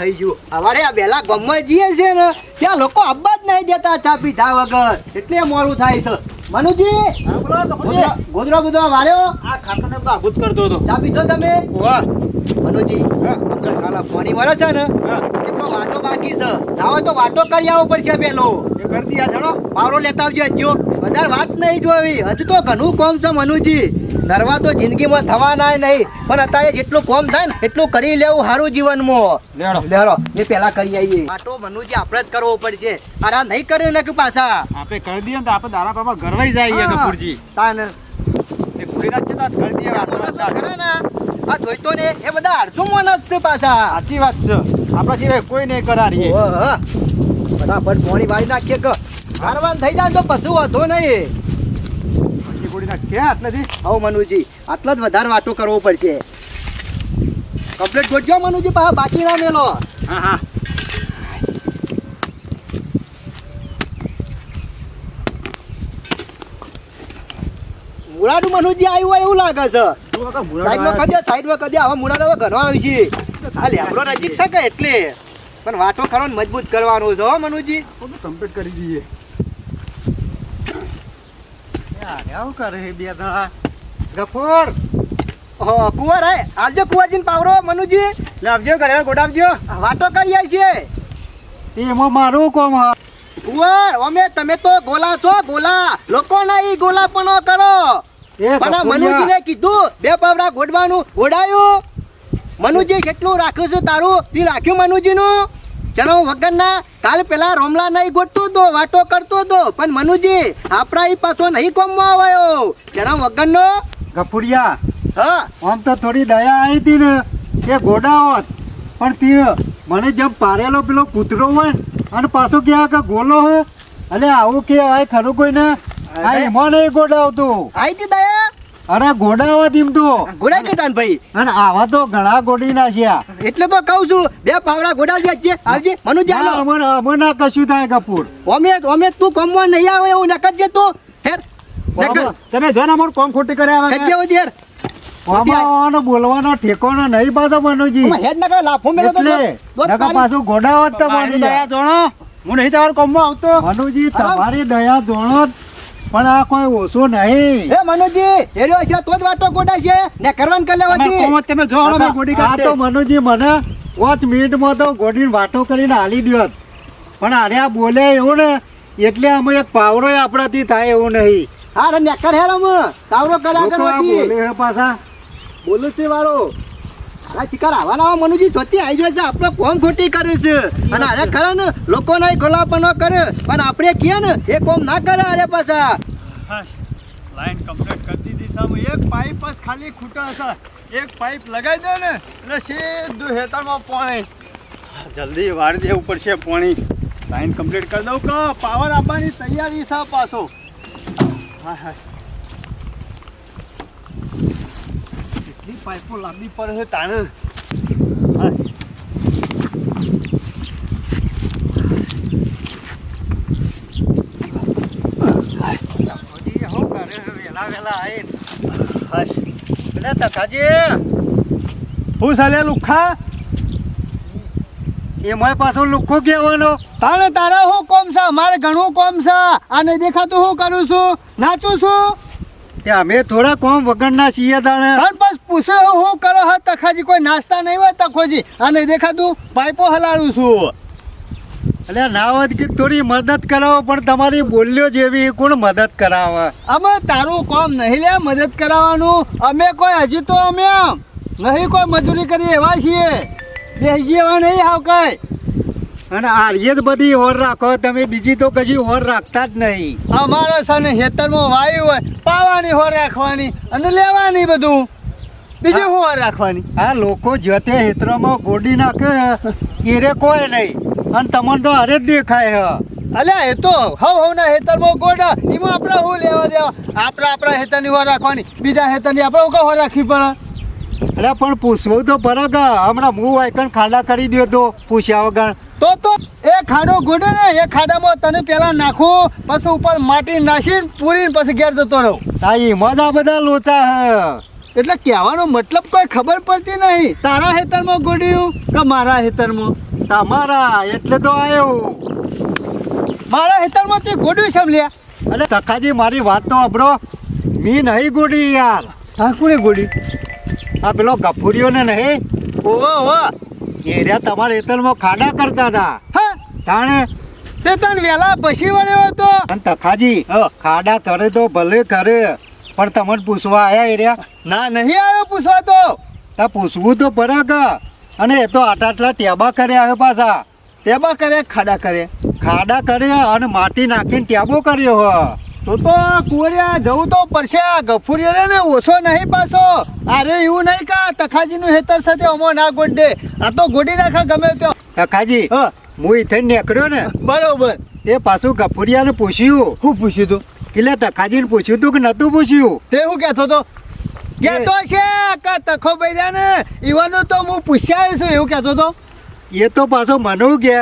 થઈ ગયું. અમારે આ બેલા ગામમાં જઈએ છે ને ત્યાં લોકો આબા જ નહીં દેતા ચા પીધા વગર, એટલે મોડું થાય છે. મનુજી ગોદરો બધો વાર્યો આ ખાટોને બાગુત કરતો હતો. ચા પીધો તમે? વાહ મનુજી, આપણે ખાલા પાણી વળે છે ને એટલો વાટો બાકી છે, જાવ તો વાટો કરી આવવો પડશે. પેલો એ કરી દીયા ચડો પાવરો લેતા આવજો. હજુ વધારે વાત નહીં જોવી, હજુ તો ઘણું કોમ છે મનુજી. ધરવા તો જિંદગીમાં થવાના નહીં, પણ અત્યારે જેટલું કોમ થાય ને એટલું કરી લેવું સારું જીવનમાં. લેડો એ પેલા કરી આવીએ. વાટો મનુજી આપણે જ કરવો પડશે. અરે નહીં કર્યું ને કે પાછા આપણે કરી દઈએ ને તો આપણે દારા બાબા ગરવાઈ જાય કપૂરજી. તાને એ કુડીના જ છે કરી દઈએ વાટો કરે ને આ જોઈતો ને એ બધા 800 જ છે પાછા. સાચી વાત છે, આપણા સિવાય કોઈ નહીં કરારીએ. ફટાફટ પાણી વાળી નાખીએ કે કારવાન થઈ જાય તો પશુ વધો નહીં. આવો મનુજી, આટલો જ વધારે વાતો કરવો પડશે. કમ્પ્લીટ ગોઠજો મનુજી, બાકી ના મેલો. હા હા મુરાડું મનુજી આવ્યું હોય એવું લાગે છે. સાઈડમાં કદે આવા મુરાડો તો ઘણો આવી છે. આ લેબડો નજીક છે કે એટલે પણ વાતો કરવાનું મજબૂત કરવાનું છે. મનુજી કમ્પ્લીટ કરી દઈએ. આવું કરે બે જણા ગફોર કુંવર હે આવજો. કુંવરજીને પાવરો મનુજી લાવજો, ઘરે ગોડાવજો. વાતો કરી આવી છે એમાં મારું કોમ. કુંવર અમે તમે તો ગોલા છો, ગોલા લોકો નહીં ગોલા પણ કરો. પણ મનુજીને કીધું 2 પાવડા ગોડવાનું, ગોડાયું. મનુજી કેટલું રાખ્યું છે તારું તે રાખ્યું મનુજીનું. ચલો વગરના કાલ પેલા રોમલા નહીં ગોઠતો તો વાતો કરતો તો, પણ મનુજી આપણા એ પાછો નહીં કોમમાં આવ્યો. ચલો વગરનો ગફુરિયા હા આમ તો થોડી દયા આવી હતી ને એ ગોડાવત, પણ તે મને જેમ પારેલો પેલો કૂતરો હોય અને પાછો કે ગોલો હોય એટલે આવું કે આ ખરું કોઈ ને એમાં નહીં ગોડાવતું. આવી હતી દયા? અરે ગોડાવત એમ તો ગોડાઈ કે તાન ભાઈ. અને આવા તો ઘણા ગોડી નાખ્યા. એટલે તો કહું છું 2 પાવડા ગોડાવજે. આવજે મનુજી. અમે ના કશું થાય કપૂર. અમે તું કોમમાં નહીં આવે એવું નકરજે તું. હેર તમે જો ને અમારું કોમ ખોટી કર્યા હેર હેર બોલવાનો ઠેકોનો નહીં પાછો મનુજી. હેડ નકર લાફો મેલો તો પાછું ગોડાવત તો દયા જોણો. હું નહીં તમારું કોમમાં આવતો મનુજી. તમારી દયા જોણો પણ આ કોઈ ઓછો નહીં. એ મનુજી હેર્યો છે તો જ વાટો ગોડાય છે ને કરવાન કર લેવાથી. તમે જો હળો મે ગોડી કાઢે. આ તો મનુજી મને 5 મિનિટમાં તો ગોડીને વાટો કરીને હાલી દ્યોત, પણ આરે આ બોલે એવું ને એટલે અમે એક પાવરો આપણાથી થાય એવું નહીં. હા રે નેકર હેર અમે પાવરો કર્યા કરવાથી બોલે પાછા બોલું છે વારો. અરે ચિકાર આવાના મનુજી જોતી આવી જાય છે. આપણો કોમ ખોટી કરે છે અને અરે ખરા ને લોકો નહીં ગોલાપનો કરે, પણ આપણે કહીએ ને એ કોમ ના કરે. અરે પાછા લાઈન કમ્પ્લીટ કરી દીધી સામે. એક પાઇપ જ ખાલી ખૂટા છે, એક પાઇપ લગાવી દે ને એટલે સીધું હેતરમાં પાણી. જલ્દી વાળી દેવું પડશે પાણી. લાઈન કમ્પ્લીટ કરી દઉં કે પાવર આપવાની તૈયારી છે પાછો. હા હા કેટલી પાઇપો લાંબી પડે છે તાણે. હું ચાલે લુખા એમાં પાછો લુખો કહેવાનો. તારે તારા શું કોમ છે? મારે ઘણું કોમ છે. આ નહીં દેખાતું હું કરું છું, નાચું છું. અમે થોડા કોમ વગરના છીએ તાણે. બસ પૂછે હું કરો હા તખાજી? કોઈ નાસ્તા નહીં હોય તખોજી. આ નહીં દેખાતું પાઇપો હલાડું છું. એટલે ના હોય કે થોડી મદદ કરાવો, પણ તમારી બોલ્યો જેવી કોણ મદદ કરાવે? અમે તારું કોમ નહીં લે મદદ કરાવવાનું. અમે કોઈ હજી તો અમે નહીં કોઈ મજૂરી કરી એવા છીએ. બેસી એવા નહીં હાવ કઈ. અને આર્ય જ બધી હોર રાખો તમે, બીજી તો કશી હોર રાખતા જ નહીં. અમારે સને ખેતરમાં વાયુ હોય પાવાની હોર રાખવાની અને લેવાની બધું. બીજું શું હોર રાખવાની? આ લોકો જતે ખેતરમાં ગોડી નાખે એરે કોઈ નહીં, અને તમને તો અરે જ દેખાય. અલ્યા એ તો હવ ના હેતરમાં ગોડા એમાં આપણે શું લેવા દેવા? આપણા હેતરની હોર રાખવાની, બીજા હેતરની આપણે શું હોર રાખવી પડે? એટલે પણ પૂછવું તો પડે કે હમણાં હું વાયકણ ખાડા કરી દો તો પૂછ્યા વગર. તો એ ખાડો ગોડે ને એ ખાડામાં તને પેલા નાખું, પછી ઉપર માટી નાખીને પૂરીને પછી ઘેર જતો રહું. એમાં જ આ બધા લોચા હે. એટલે કહેવાનો મતલબ કોઈ ખબર પડતી નહીં. તારા હેતરમાં ગોડ્યું કે મારા હેતરમાં? તમારા એટલે તો આવ્યો. મારા હેતરમાં તે ગોડવી સમલ્યા. અને તકાજી મારી વાત તો અબરો મી નહીં ગોડી યાર. હા કોને ગોડી? આ પેલો ગફુરીઓ ને નહીં ઓહો ઓહો. એરિયા તમારા હેતરમાં ખાડા કરતા હતા. હા તાણે તે તને વેલા પછી વળ્યો હતો. અને તકાજી હા. ખાડા કરે તો ભલે કરે પણ તમને પૂછવા આયા એરિયા. ના નહીં આવ્યો પૂછવા તો. તા પૂછવું તો પડે કે. અને એ તો આટલા ટેબા કર્યા હવે પાછા. ટેબા કરે ખાડા કરે. ખાડા કર્યા અને માટી નાખીને ટેબો કર્યો હો. તો કુંવરિયા જવું તો પડશે. આ ગફુરિયા ને ઓછો નહીં પાછો. અરે એવું નહીં કે તખાજીનું હેતર સાથે અમો ના ગોડે. આ તો ગોડી નાખા ગમે ત્યાં. તકાજી હા હું ઇથે નીકળ્યો ને બરોબર. એ પાછું ગફુરિયાને પૂછ્યું શું પૂછ્યું તું? એટલે તકાજીને પૂછ્યું તું કે નતું પૂછ્યું. તે હું કહેતો તો? કહેતો છે કે તખો ભર્યા ને ઈવાનું તો હું પૂછ્યા છું એવું કહેતો તો. એ તો પાછો મને કે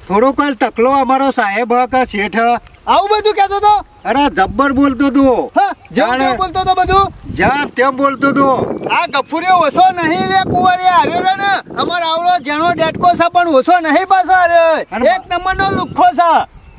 થોડો કોઈ તકલો અમારો સાહેબ હ કે શેઠ હ. આવું બધું કહેતો તો? અરે જબ્બર બોલતો તું. હા જેવું તેવું બોલતો તો બધું. જા તેમ બોલતો તું. આ ગફુરિયો ઓછો નહીં લે કુંવરિયા. હાર્યો રે ને અમાર આવડો જેનો ડેટકો છે પણ ઓછો નહીં પાછો હાર્યો. અને એક નંબરનો લુખ્ખો છે.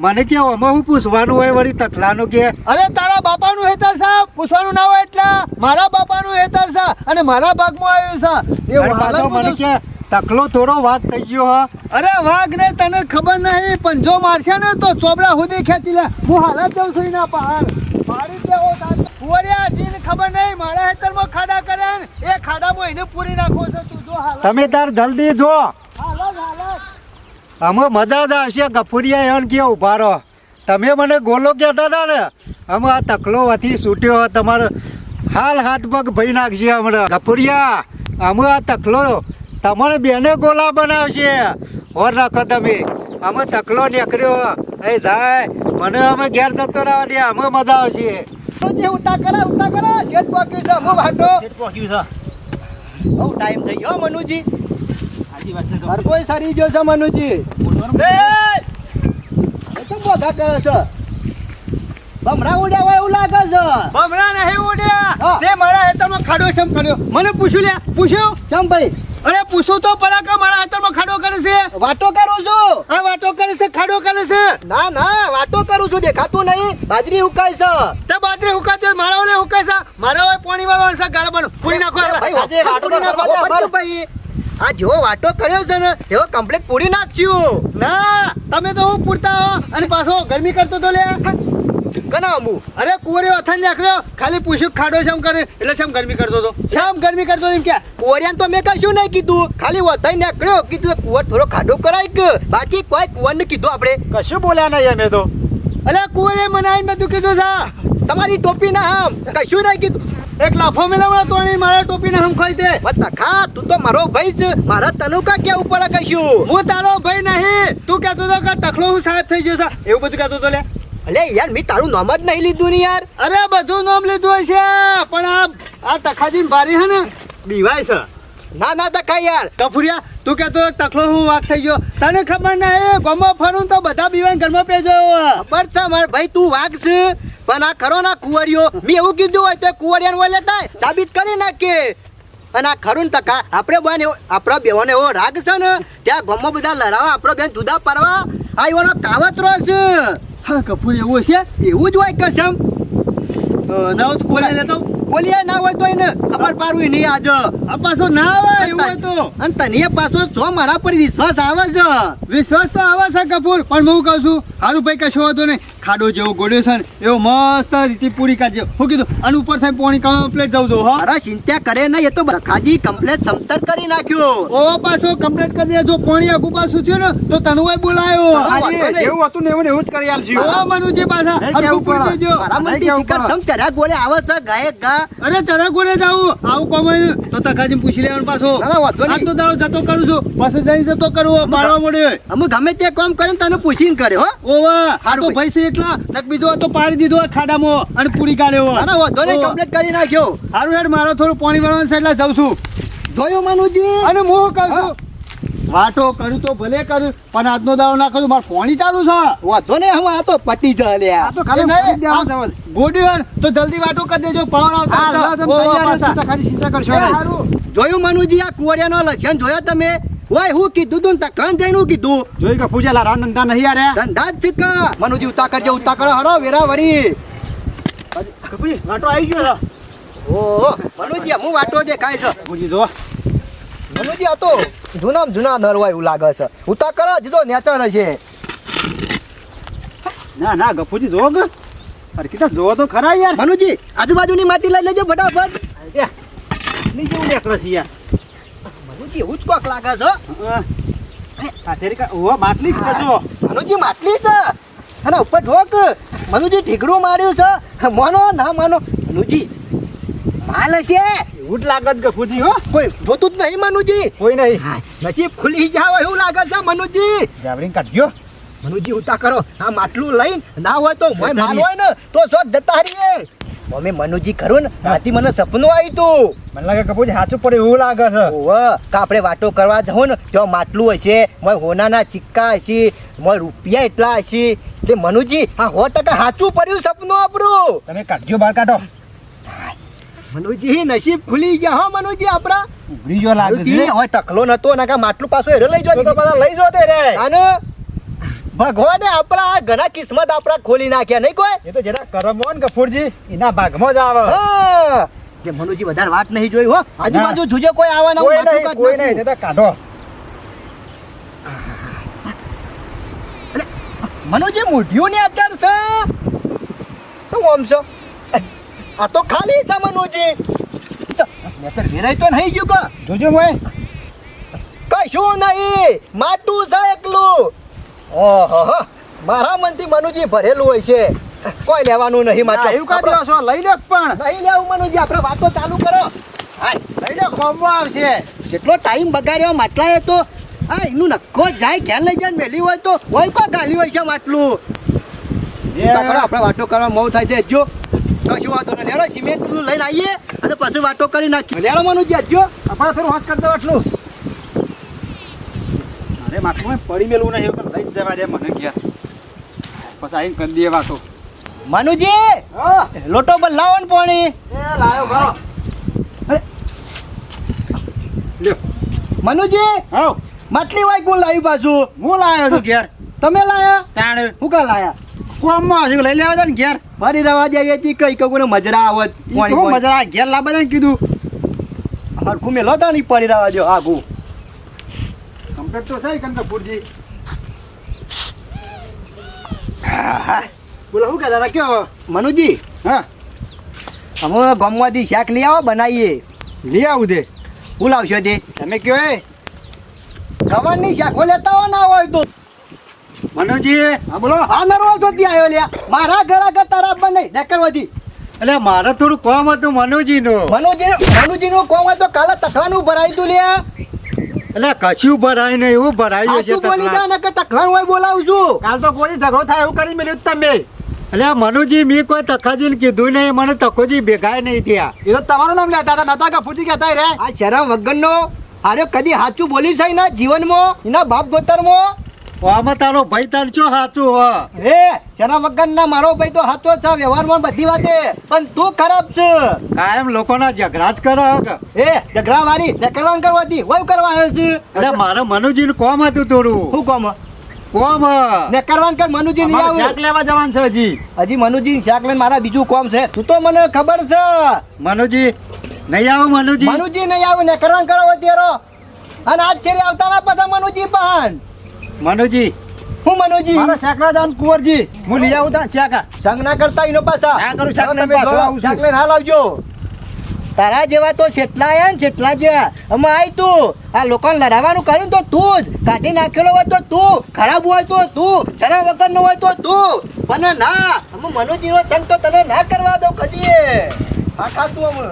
મને કે આમાં હું પૂછવાનું હોય વળી તકલાનું કે. અરે તારા બાપાનું હેતર છે પૂછવાનું ના હોય એટલે. મારા બાપાનું હેતર છે અને મારા ભાગમાં આવ્યું છે. અને પાછો મને કે તકલો થોડો વાત થઈ ગયો હ. અરે વાઘ ને તને ખબર નહીં પંજો મારશે ને તો ચોબડા સુધી ખેંચી લે. હું હાલત જઉં છું એના પહાડ મારી દેવો કુંવરિયા જીને ખબર નહીં મારા હેતરમાં ખાડા કરે ને એ ખાડામાં એને પૂરી નાખો છે તું. જો હાલત તમે તાર જલ્દી જો. હાલત અમે મજા જ આવશે. ગફુરિયા એમ કે ઉભા રહો. તમે મને ગોલો કહેતા હતા ને અમે આ તકલો હતી છૂટ્યો તમારો હાલ હાથ પગ ભઈ નાખશે હમણાં. ગફુરિયા અમે આ તકલો તમારે બેને ગોલા બનાવશે. ઓર રાખો તમે. અમે તકલો નીકળ્યો એ જાય મને અમે ઘેર જતો રહેવા દે. અમે મજા આવશે. જે ઉતા કરે શેઠ બાકી છે હું વાટો બહુ ટાઈમ થઈ ગયો મનુજી. હર કોઈ સરી ગયો છે મનુજી. શું બોધા કરે છે? ભમરા ઉડ્યા હોય એવું લાગે છે. ભમરા નહીં ઉડ્યા. હા. તે મારા હેતરમાં ખાડો શેમ કર્યો? મને પૂછ્યું લે. પૂછ્યું? કેમ ભાઈ? અરે પૂછું તો પડા કે મારા હેતરમાં ખાડો કરે છે. વાતો કરું છું. આ વાતો કરે છે ખાડો કરે છે. ના ના વાતો કરું છું. દેખાતું નહીં બાજરી ઉકાય છે. તે બાજરી હુકાતી હોય મારા ઓલે હુકાય છે. મારા ઓલે પાણી વાળો છે ગાળ બનો પૂરી નાખો. ભાઈ, આજે વાતો કરવાનો ભાઈ. આ જેવો વાતો કર્યો છે ને એવો કમ્પ્લીટ પૂરી નાખશું. ના તમે તો હું પૂરતા હો અને પાછો ગરમી કરતો તો લે. કના અમુ અરે કુંવરિયો અથન નાખ્યો ખાલી પૂછ્યું ખાડો શેમ કરે એટલે શેમ ગરમી કરતો તો. શેમ ગરમી કરતો એમ કે કુંવરિયાને તો મેં કશું નહીં કીધું. ખાલી વધાઈ નીકળ્યો કીધું કુંવર થોડો ખાડો કરાય કે બાકી કોઈ કુંવરને કીધું આપણે. કશું બોલ્યા નહીં અમે તો. અલે કુંવરિયે મને આઈને બધું કીધું છે. તમારી ટોપી ના આમ કશું નહીં કીધું. એક લાફો મેળવવા તો નહીં મારા ટોપીને હમ ખાઈ દે. તખા તું તો મારો ભાઈ છે. મારા તનુકા કે ઉપર કશું. હું તારો ભાઈ નહીં. તું કહેતો તો કે તખલો હું સાહેબ થઈ ગયો છે એવું બધું કહેતો તો લે. અલે યાર મેં તારું નામ જ નહીં લીધું ને યાર. અરે બધું નામ લીધું હશે પણ આ તખાજી બારી હે ને બીવાય છે. ના ના તખા યાર. કફુરિયા તું કહેતો તખલો હું વાઘ થઈ ગયો. તને ખબર નહીં ગામમાં ફરું તો બધા બીવાય ઘરમાં પેજો. ખબર છે મારા ભાઈ તું વાઘ છે પણ આ ખરો ના કુંવરિયો મેં એવું કીધું હોય તો કુંવરિયાને ઓલે થાય સાબિત કરી નાખે. અને આ ખરું ને તખા આપણે બેન આપણા બેવાને એવો રાગ છે ને ત્યાં ગામમાં બધા લડાવા આપણો બેન જુદા પાડવા આ એવાનો કાવતરો છે. હા કપૂર એવું છે. એવું જ હોય કસમ. ના તો બોલે લેતો બોલીએ ના હોય તો એને ખબર પાડવી નહીં આજ. આ પાછો ના આવે એવું હોય તો. અને તને પાછો છો મારા પર વિશ્વાસ આવે છે. વિશ્વાસ તો આવે છે કપૂર પણ હું કહું છું હારું ભાઈ કશો હતો નહીં. ખાડો જેવો ગોળ્યો છે ને એવો મસ્ત રીતે પૂરી કાઢજો. હું કીધું અને ઉપર થાય પાણી કમ્પ્લીટ જવું દો. હા અરે ચિંતા કરે નહીં એ તો બખાજી કમ્પ્લેટ સમતર કરી નાખ્યો. ઓ પાછો કમ્પ્લીટ કરી દે. જો પાણી આગુ પાછું થયું ને તો તને બોલાયો. જેવું હતું ને એવું જ કરી આલજો. ઓ મનુજી પાછા હરખું પૂરી દેજો. મારા મનથી શિકાર સમ ચરા ગોળે આવે છે ગાય ગા. અરે ચરા ગોળે જાવું આવું કોમ તો તકાજી પૂછી લેવાનું પાછો. ના, ના, વાંધો નહીં. આ તો દાડો જતો કરું છું પાછો જઈ જતો કરવો પાડવા મળ્યો. અમે ગમે તે કામ કરે ને તને પૂછીને કરે હો. ઓવા આ હારું તો ભાઈ છે એટલા નક બીજો તો પાડી દીધો ખાડામાં અને પૂરી કાઢ્યો. ના ના વાંધો નહીં કમ્પ્લીટ કરી નાખ્યો. હારું હેડ મારો થોડું પાણી વાળવાનું છે એટલે જાઉં છું. જોયું મનુજી. અને હું કહું છું વાટો કરું તો ભલે કરું પણ આજનો દાડો ના કરું મારે પાણી ચાલુ છે. વાંધો નહીં હવે આ તો પતી જા લે. આ તો ખાલી ગોડી તો જલ્દી વાટો કરી દેજો પાવણ આવતા. જોયું મનુજી આ કુંવરિયાનો લક્ષણ જોયા તમે. ઓય હું કીધું તું ને તકન જઈને હું કીધું જોઈ કે પૂજા લારા ધંધા નહીં યાર ધંધા જ છે કે મનુજી ઉતા કરજો ઉતા કરો હરો વેરા વળી કપૂજી વાટો આવી ગયો ઓહો મનુજી હું વાટો દેખાય છે કપૂજી જો મનુજી આ તો જૂના નર હોય એવું લાગે છે ઉતા કરો જીધો નેચર છે ના ગપૂજી જો કે અરે કીધા જો તો ખરા યાર મનુજી આજુબાજુની માટી લઈ લેજો ફટાફટ ની જેવું દેખલો છે યાર મનુજી એવું જ કોક લાગે છે આ તેરી કા ઓ માટલી જ જો મનુજી માટલી છે અને ઉપર ઠોક મનુજી ઠીકડું માર્યું છે માનો ના માનો મનુજી માલ હશે એવું જ લાગત ગપૂજી હો કોઈ જોતું જ નહીં મનુજી કોઈ નહીં નસીબ ખુલી જાવ એવું લાગે છે મનુજી જાવરીન કાઢ્યો મનુજી ઉતા કરો આ માટલું લઈને ના હોય તો મોય માલ હોય ને તો શોધ જતા રહીએ મમ્મી મનુજી ખરું ને રાતી મને સપનું આવ્યું તું મને લાગે કપૂજી સાચું પડે એવું લાગે છે ઓહ કે આપણે વાતો કરવા જાઉં ને તો માટલું હશે મોય હોનાના સિક્કા હશે મોય રૂપિયા એટલા હશે એટલે મનુજી આ 100% સાચું પડ્યું સપનું આપણું તમે કાઢ્યો બહાર કાઢો મનુજી નસીબ ખુલી ગયા હો મનુજી આપણા ઉભરી ગયો લાગે છે મનુજી હવે ટકલો નતો ના કા માટલું પાછો હેરો લઈ જો તો પાછા લઈ જો તે રે અને ભગવાને આપણા ઘણા કિસ્મત આપણા ખોલી નાખ્યા નહીં કોઈ એ તો જરા કરમ હોય ને ગફુરજી એના ભાગમાં જ આવે હા કે મનુજી વધારે વાત નહીં જોઈ હો આજુબાજુ જોજો કોઈ આવવાના કોઈ નહીં તે તો કાઢો મનુજી મુઢિયું ની અત્યાર છે શું આમ છો આ તો ખાલી છે મનુજી નેચર વેરાય તો નહીં ગયું કા જોજો મોય કશું નહીં માટું છે એકલું ઓહો મારા મનથી મનુજી ભરેલું હોય છે કોઈ લેવાનું નહીં માટલું એવું કાઢ્યો છો લઈ લે પણ નહીં લેવું મનુજી આપણે વાતો ચાલુ કરો હાય લઈ લે ખોમવા આવશે જેટલો ટાઈમ બગાડ્યો માટલાએ તો આ એનું નક્કો જાય ઘેર લઈ જાય મેલી હોય તો હોય કો ગાલી હોય છે માટલું આપણે વાતો કરવા મોં થાય છે જો કશું વાતો નહીં લેરો સિમેન્ટ પેલું લઈને આવીએ અને પછી વાતો કરી નાખીએ લેરો મનુજી જો આપણે થોડું હોશ કરી દો આટલું અરે માટલું પડી મેલું નહીં એવું લઈ જ જવા દે મને ગયા પછી આવીને કરી દઈએ વાતો મનુજી લોટો બદલાવો ને પાણી એ લાયો ગયો લ્યો મનુજી આવ માટલી હોય કોણ લાવ્યું પાછું હું લાયો છું ઘેર તમે લાયા તાણ હું કા લાયા કોમમાં હશે લઈ લેવા દે ને ઘેર ફરી રવા દે હતી કઈ કઈ મજરા આવત હું મજા ઘેર લાવવા દે ને કીધું હરખું મેલો તા નહીં પડી રવા દો આગું કમ્પ્લીટ તો છે કંકપુરજી બોલો શું કહેતા હતા કયો મનુજી હા અમે ગામમાંથી શાક લઈ આવો બનાવીએ લઈ આવું દે હું લાવશો તે તમે કયો એ ગવારની શાકો લેતા હોય ના હોય તો મનુજી હા બોલો હા નરવા તો ત્યાં આવ્યો લ્યા મારા ઘર આગળ તારા પણ નહીં ડેકરવાથી એટલે મારે થોડું કામ હતું મનુજીનું મનુજીનું કોમ હોય તો કાલે તકલાનું ભરાયું તું લ્યા એટલે કશું ભરાય નહીં એવું ભરાયું છે સાચું બોલી જા તકલા. નકર તકલાનું હોય બોલાવું છું કાલ તો કોઈ ઝઘડો થાય એવું કરી મેલ્યું તમે એટલે મનુજી મેં કોઈ તકાજીને કીધું નહીં મને તકોજી ભેગાય નહીં થયા એ તો તમારું નામ લેતા હતા નતા કપૂરજી કહેતા રે આ શરમ વગરનો અરે કદી સાચું બોલી છે એના જીવનમાં એના બાપ ગોતરમાં આમાં તારો ભાઈ તાર છો સાચું હો હે શરમ વગરના મારો ભાઈ તો સાચો છે વ્યવહારમાં બધી વાતે પણ તું ખરાબ છે કાયમ લોકોના ઝઘડા જ કરે હક. એ ઝઘડા વાળી ડેકરવાન કરવાથી વહુ કરવા આવ્યો છે એટલે મારે મનુજીનું કામ હતું થોડું શું કોમ કોમ ડેકરવાન કર મનુજી નહીં અમારે શાક આવું લેવા જવાનું છે હજી હજી મનુજી શાક લઈને મારા બીજું કોમ છે તું તો મને ખબર છે મનુજી નહીં આવું મનુજી મનુજી નહીં આવે ને કરવાન કરાવો તેરો અને આજ છેરી આવતા ના પાછા મનુજી પણ મનુજી હું મનુજી મારે શાક લેવા જવાનું કુંવરજી હું લઈ આવું તા શાક સંગ ના કરતા એનો પાછા ના કરું, શાક હવે લઈને તમે પાછો જો, આવું છું. શાક લઈને હાલ આવજો તારા જેવા તો જેટલા આયા ને જેટલા જ્યાં અમે આય તું આ લોકોને લડાવવાનું કર્યું ને તો તું જ કાઢી નાખેલો હોય તો તું ખરાબ હોય તો તું શરમ વગરનો હોય તો તું પણ ના અમે મનુજીનો સંગ તો તને ના કરવા દઉં કદીએ હા ખાતું અમે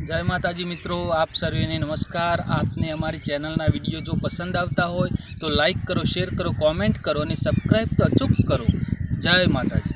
જય માતાજી મિત્રો, આપ સર્વેને નમસ્કાર. આપને અમારી ચેનલના વિડીયો જો પસંદ આવતા હોય તો લાઈક કરો, શેર કરો, કોમેન્ટ કરો અને સબસ્ક્રાઈબ તો અચૂક કરો. જય માતાજી.